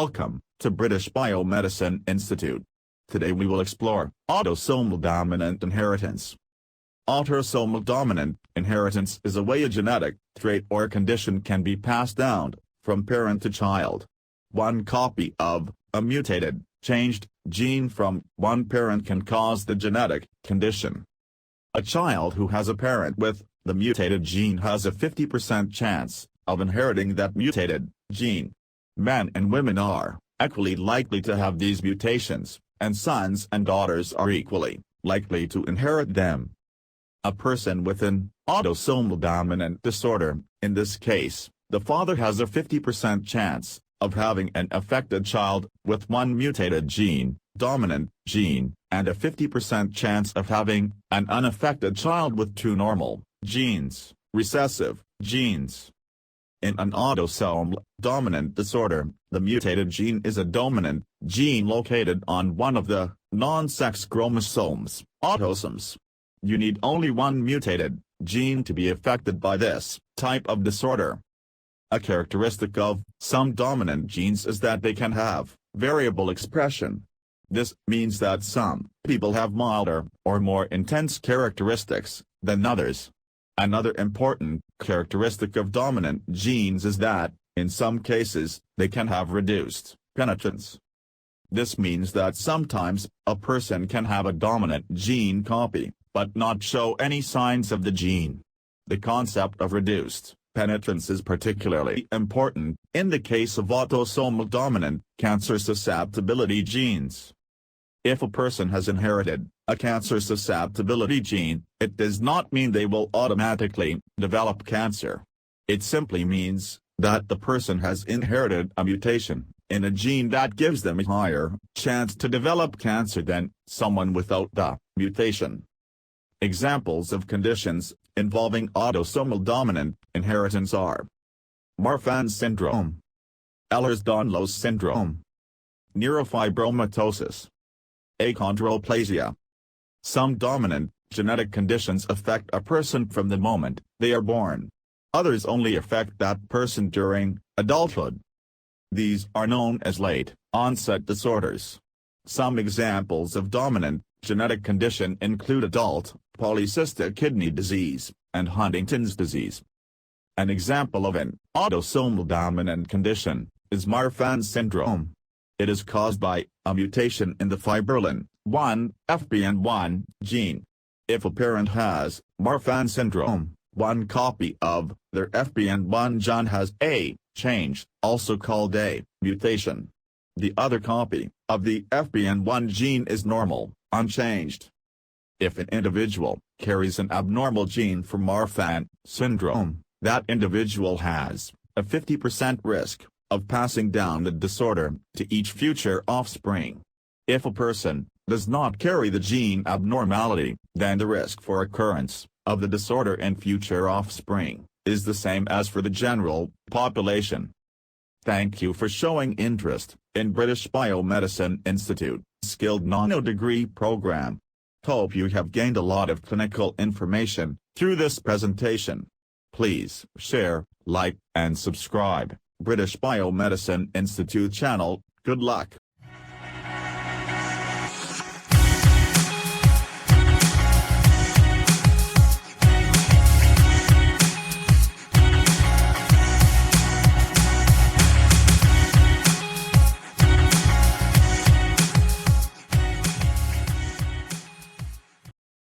Welcome to British Biomedicine Institute. Today we will explore autosomal dominant inheritance. Autosomal dominant inheritance is a way a genetic trait or condition can be passed down from parent to child. One copy of a mutated, changed gene from one parent can cause the genetic condition. A child who has a parent with the mutated gene has a 50% chance of inheriting that mutated gene. Men and women are equally likely to have these mutations, and sons and daughters are equally likely to inherit them. A person with an autosomal dominant disorder, in this case, the father has a 50% chance of having an affected child with one mutated gene, dominant gene, and a 50% chance of having an unaffected child with two normal genes, recessive genes. In an autosomal dominant disorder, the mutated gene is a dominant gene located on one of the non-sex chromosomes, autosomes. You need only one mutated gene to be affected by this type of disorder. A characteristic of some dominant genes is that they can have variable expression. This means that some people have milder or more intense characteristics than others. Another important characteristic of dominant genes is that, in some cases, they can have reduced penetrance. This means that sometimes a person can have a dominant gene copy, but not show any signs of the gene. The concept of reduced penetrance is particularly important in the case of autosomal dominant cancer susceptibility genes. If a person has inherited a cancer susceptibility gene, it does not mean they will automatically develop cancer. It simply means that the person has inherited a mutation in a gene that gives them a higher chance to develop cancer than someone without the mutation. Examples of conditions involving autosomal dominant inheritance are Marfan syndrome, Ehlers-Danlos syndrome, neurofibromatosis, achondroplasia. Some dominant genetic conditions affect a person from the moment they are born. Others only affect that person during adulthood. These are known as late-onset disorders. Some examples of dominant genetic condition include adult polycystic kidney disease and Huntington's disease. An example of an autosomal dominant condition is Marfan syndrome. It is caused by a mutation in the fibrillin 1, FBN1 gene. If a parent has Marfan syndrome, one copy of their FBN1 gene has a change, also called a mutation. The other copy of the FBN1 gene is normal, unchanged. If an individual carries an abnormal gene for Marfan syndrome, that individual has a 50% risk of passing down the disorder to each future offspring. If a person does not carry the gene abnormality, then the risk for occurrence of the disorder in future offspring is the same as for the general population. Thank you for showing interest in British Biomedicine Institute Skilled Nano-Degree Program. Hope you have gained a lot of clinical information through this presentation. Please share, like, and subscribe British Biomedicine Institute channel. Good luck.